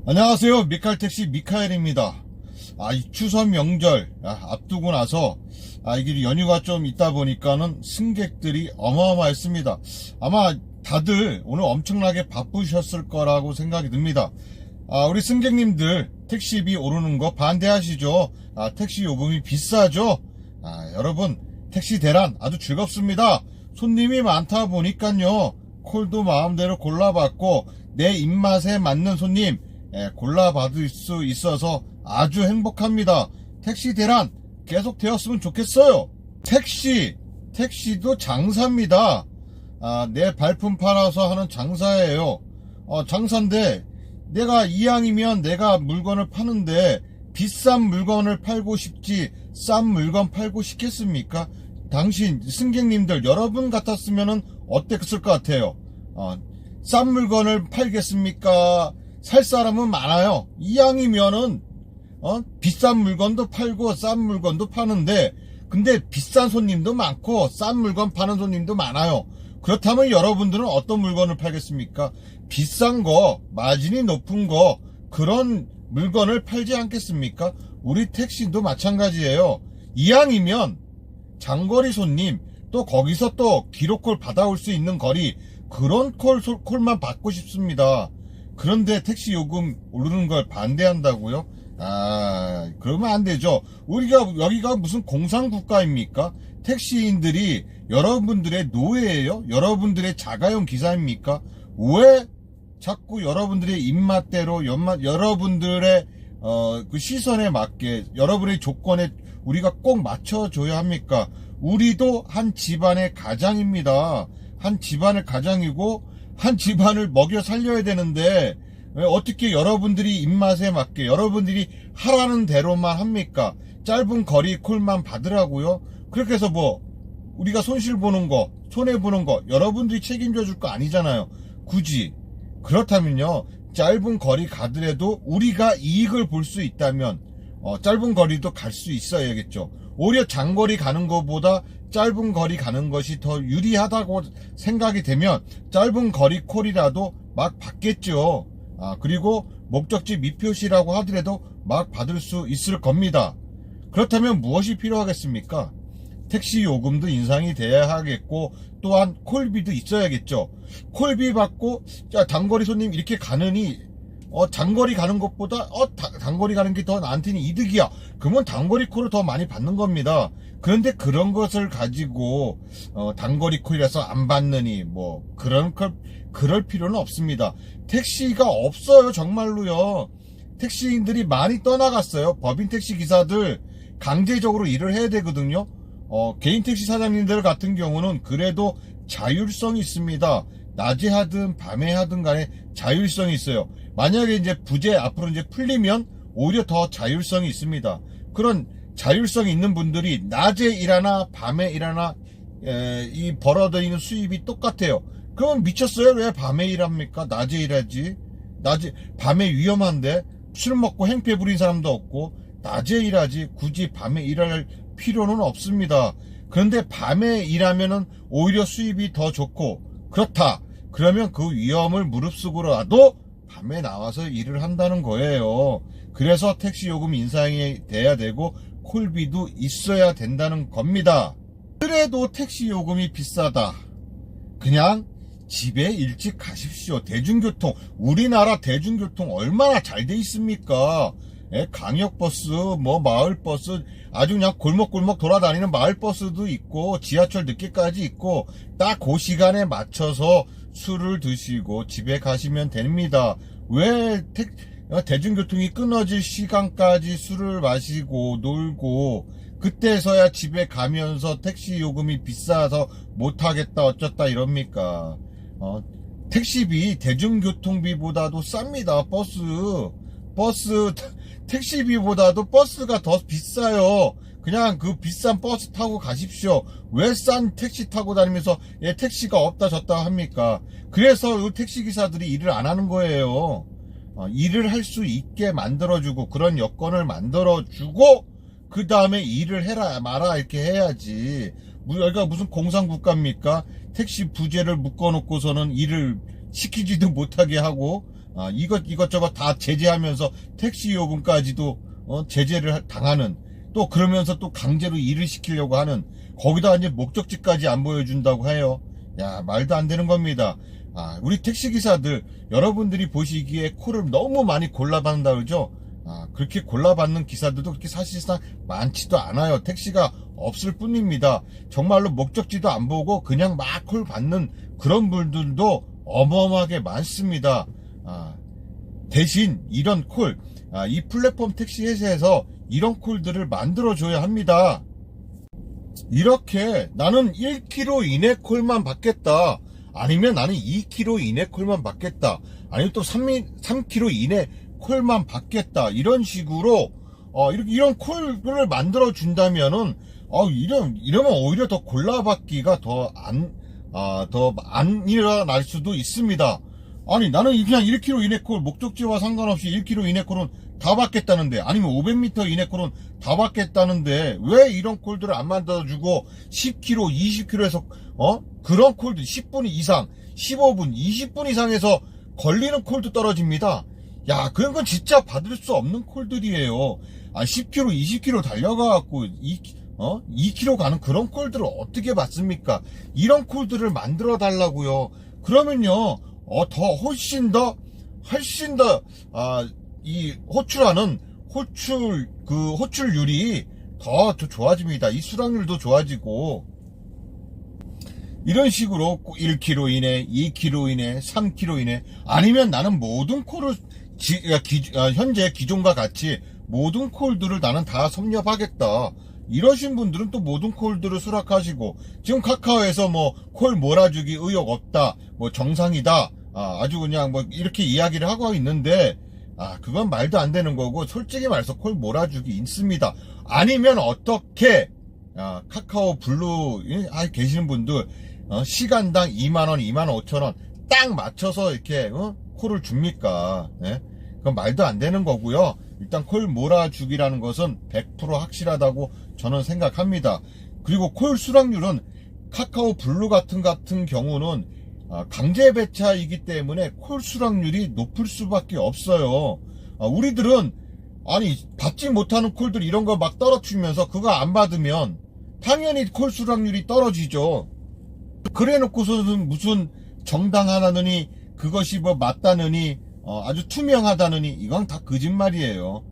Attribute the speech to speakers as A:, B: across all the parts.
A: 안녕하세요. 미카엘택시 미카엘입니다. 이 추석 명절 앞두고 나서 이게 연휴가 좀 있다 보니까는 승객들이 어마어마했습니다. 아마 다들 오늘 엄청나게 바쁘셨을 거라고 생각이 듭니다. 우리 승객님들 택시비 오르는 거 반대하시죠? 택시 요금이 비싸죠? 여러분 택시 대란 아주 즐겁습니다. 손님이 많다 보니까요. 콜도 마음대로 골라받고 내 입맛에 맞는 손님 골라받을 수 있어서 아주 행복합니다. 택시 대란 계속 되었으면 좋겠어요. 택시도 장사입니다. 내 발품 팔아서 하는 장사예요. 장사인데 내가 이왕이면 내가 물건을 파는데 비싼 물건을 팔고 싶지 싼 물건 팔고 싶겠습니까? 당신 승객님들 여러분 같았으면 어땠을 것 같아요? 싼 물건을 팔겠습니까? 살 사람은 많아요. 이왕이면은 비싼 물건도 팔고 싼 물건도 파는데 근데 비싼 손님도 많고 싼 물건 파는 손님도 많아요. 그렇다면 여러분들은 어떤 물건을 팔겠습니까? 비싼 거, 마진이 높은 거 그런 물건을 팔지 않겠습니까? 우리 택시도 마찬가지예요. 이왕이면 장거리 손님 또 거기서 또 기록콜 받아올 수 있는 거리 그런 콜만 받고 싶습니다. 그런데 택시 요금 오르는 걸 반대한다고요? 그러면 안 되죠. 여기가 무슨 공산국가입니까? 택시인들이 여러분들의 노예예요? 여러분들의 자가용 기사입니까? 왜 자꾸 여러분들의 입맛대로 여러분들의 그 시선에 맞게 여러분의 조건에 우리가 꼭 맞춰줘야 합니까? 우리도 한 집안의 가장입니다. 한 집안의 가장이고 한 집안을 먹여 살려야 되는데 어떻게 여러분들이 입맛에 맞게 여러분들이 하라는 대로만 합니까? 짧은 거리 콜만 받으라고요? 그렇게 해서 우리가 손해보는 거 여러분들이 책임져 줄 거 아니잖아요. 굳이 그렇다면요 짧은 거리 가더라도 우리가 이익을 볼 수 있다면 짧은 거리도 갈 수 있어야겠죠. 오히려 장거리 가는 것보다 짧은 거리 가는 것이 더 유리하다고 생각이 되면 짧은 거리 콜이라도 막 받겠죠. 그리고 목적지 미표시라고 하더라도 막 받을 수 있을 겁니다. 그렇다면 무엇이 필요하겠습니까? 택시 요금도 인상이 돼야 하겠고 또한 콜비도 있어야겠죠. 콜비 받고 단거리 손님 이렇게 가느니 장거리 가는 것보다 단거리 가는 게 더 나한테는 이득이야. 그러면 단거리 콜을 더 많이 받는 겁니다. 그런데 그런 것을 가지고 단거리 콜이라서 안 받느니 그럴 필요는 없습니다. 택시가 없어요. 정말로요. 택시인들이 많이 떠나갔어요. 법인 택시 기사들 강제적으로 일을 해야 되거든요. 개인 택시 사장님들 같은 경우는 그래도 자율성이 있습니다. 낮에 하든 밤에 하든 간에 자율성이 있어요. 만약에 이제 부재 앞으로 이제 풀리면 오히려 더 자율성이 있습니다. 그런 자율성이 있는 분들이 낮에 일하나 밤에 일하나 이 벌어들이는 수입이 똑같아요. 그러면 미쳤어요? 왜 밤에 일합니까? 낮에 일하지. 밤에 위험한데 술 먹고 행패 부린 사람도 없고 낮에 일하지. 굳이 밤에 일할 필요는 없습니다. 그런데 밤에 일하면은 오히려 수입이 더 좋고 그렇다. 그러면 그 위험을 무릅쓰고라도 밤에 나와서 일을 한다는 거예요. 그래서 택시 요금 인상이 돼야 되고 콜비도 있어야 된다는 겁니다. 그래도 택시 요금이 비싸다. 그냥 집에 일찍 가십시오. 대중교통, 우리나라 대중교통 얼마나 잘 돼 있습니까? 강역버스, 마을버스, 아주 그냥 골목골목 돌아다니는 마을버스도 있고, 지하철 늦게까지 있고, 딱 그 시간에 맞춰서 술을 드시고 집에 가시면 됩니다. 왜 대중교통이 끊어질 시간까지 술을 마시고 놀고, 그때서야 집에 가면서 택시 요금이 비싸서 못하겠다 어쩌다 이럽니까? 택시비 대중교통비보다도 쌉니다. 택시비보다도 버스가 더 비싸요. 그냥 그 비싼 버스 타고 가십시오. 왜 싼 택시 타고 다니면서 택시가 없다 졌다 합니까? 그래서 택시 기사들이 일을 안 하는 거예요. 일을 할 수 있게 만들어주고 그런 여건을 만들어주고 그 다음에 일을 해라 마라 이렇게 해야지. 여기가 무슨 공산국가입니까? 택시 부재를 묶어놓고서는 일을 시키지도 못하게 하고 이것저것 다 제재하면서 택시 요금까지도 제재를 당하는, 또 그러면서 또 강제로 일을 시키려고 하는, 거기다 이제 목적지까지 안 보여준다고 해요. 야, 말도 안 되는 겁니다. 우리 택시기사들, 여러분들이 보시기에 콜을 너무 많이 골라받는다 그러죠? 그렇게 골라받는 기사들도 그렇게 사실상 많지도 않아요. 택시가 없을 뿐입니다. 정말로 목적지도 안 보고 그냥 막 콜 받는 그런 분들도 어마어마하게 많습니다. 대신 이런 콜, 이 플랫폼 택시 회사에서 이런 콜들을 만들어줘야 합니다. 이렇게 나는 1km 이내 콜만 받겠다, 아니면 나는 2km 이내 콜만 받겠다, 아니면 또 3km 이내 콜만 받겠다, 이런 식으로 이런 콜을 만들어 준다면은 이러면 오히려 더 골라받기가 더 안 일어날 수도 있습니다. 아니, 나는 그냥 1km 이내 콜, 목적지와 상관없이 1km 이내 콜은 다 받겠다는데, 아니면 500m 이내 콜은 다 받겠다는데, 왜 이런 콜들을 안 만들어주고 10km, 20km에서 그런 콜들 10분 이상, 15분, 20분 이상에서 걸리는 콜도 떨어집니다. 야, 그런 건 진짜 받을 수 없는 콜들이에요. 10km, 20km 달려가갖고 2km 가는 그런 콜들을 어떻게 받습니까? 이런 콜들을 만들어 달라고요. 그러면요, 훨씬 더, 이 호출하는 호출률이 더 좋아집니다. 이 수락률도 좋아지고, 이런 식으로 1km 이내, 2km 이내, 3km 이내, 아니면 나는 모든 콜을, 현재 기존과 같이 모든 콜들을 나는 다 섭렵하겠다, 이러신 분들은 또 모든 콜들을 수락하시고, 지금 카카오에서 콜 몰아주기 의혹 없다, 정상이다, 아주 그냥 이렇게 이야기를 하고 있는데, 그건 말도 안 되는 거고, 솔직히 말해서 콜 몰아주기 있습니다. 아니면 어떻게 카카오 블루 계시는 분들 시간당 2만원, 25,000원 딱 맞춰서 이렇게 콜을 줍니까? 네? 그건 말도 안 되는 거고요. 일단 콜 몰아주기라는 것은 100% 확실하다고 저는 생각합니다. 그리고 콜 수락률은 카카오 블루 같은 경우는 강제 배차이기 때문에 콜 수락률이 높을 수밖에 없어요. 우리들은 받지 못하는 콜들 이런 거 막 떨어뜨리면서 그거 안 받으면 당연히 콜 수락률이 떨어지죠. 그래 놓고서는 무슨 정당하다느니, 그것이 맞다느니, 아주 투명하다느니, 이건 다 거짓말이에요.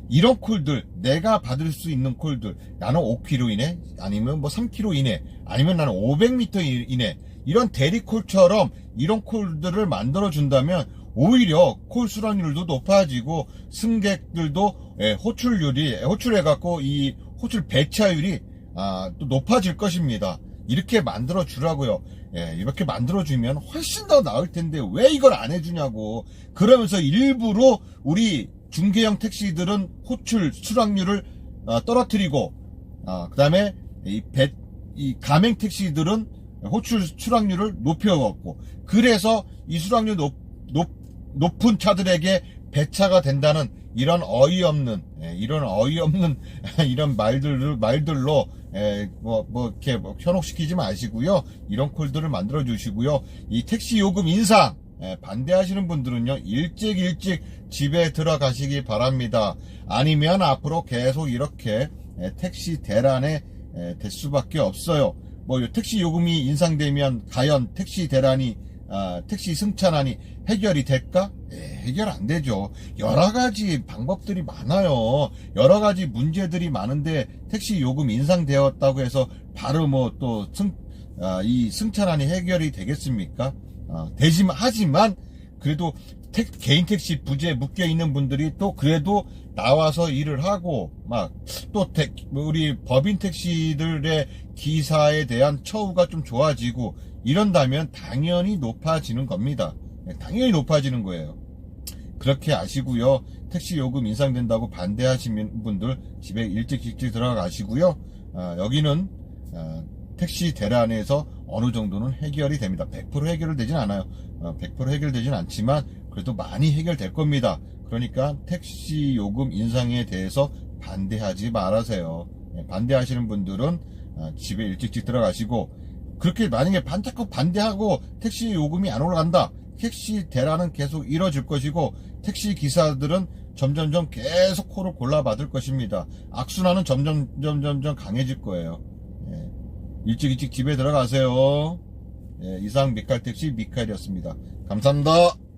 A: 이런 콜들, 내가 받을 수 있는 콜들, 나는 5km 이내, 아니면 3km 이내, 아니면 나는 500m 이내, 이런 대리콜처럼 이런 콜들을 만들어준다면 오히려 콜 수락률도 높아지고, 승객들도 호출해갖고 이 호출 배차율이 또 높아질 것입니다. 이렇게 만들어 주라고요. 이렇게 만들어 주면 훨씬 더 나을 텐데 왜 이걸 안 해주냐고. 그러면서 일부러 우리 중개형 택시들은 호출 수락률을 떨어뜨리고, 그 다음에 이 가맹 택시들은 호출 수락률을 높여갖고, 그래서 이 수락률 높은 차들에게 배차가 된다는 이런 어이없는 이런 말들로 이렇게 현혹시키지 마시고요. 이런 콜들을 만들어 주시고요. 이 택시 요금 인상 반대하시는 분들은요, 일찍 집에 들어가시기 바랍니다. 아니면 앞으로 계속 이렇게 택시 대란에 될 수밖에 없어요. 택시 요금이 인상되면 과연 택시 대란이, 택시 승차난이 해결이 될까? 해결 안 되죠. 여러 가지 방법들이 많아요. 여러 가지 문제들이 많은데 택시 요금 인상되었다고 해서 바로 이 승차난이 해결이 되겠습니까? 하지만 그래도 개인 택시 부재에 묶여 있는 분들이 또 그래도 나와서 일을 하고, 우리 법인 택시들의 기사에 대한 처우가 좀 좋아지고 이런다면 당연히 높아지는 겁니다. 당연히 높아지는 거예요. 그렇게 아시고요. 택시 요금 인상된다고 반대하시는 분들 집에 일찍 들어가시고요. 여기는 택시 대란에서 어느 정도는 해결이 됩니다. 100% 해결되진 않아요. 100% 해결되진 않지만 그래도 많이 해결될 겁니다. 그러니까 택시 요금 인상에 대해서 반대하지 말아세요. 반대하시는 분들은 집에 일찍 들어가시고, 그렇게 만약에 자꾸 반대하고 택시 요금이 안 올라간다, 택시 대란은 계속 이뤄질 것이고 택시 기사들은 점점점 계속 코를 골라받을 것입니다. 악순환은 점점 강해질 거예요. 예. 일찍 집에 들어가세요. 예, 이상 미칼택시 미칼이었습니다. 감사합니다.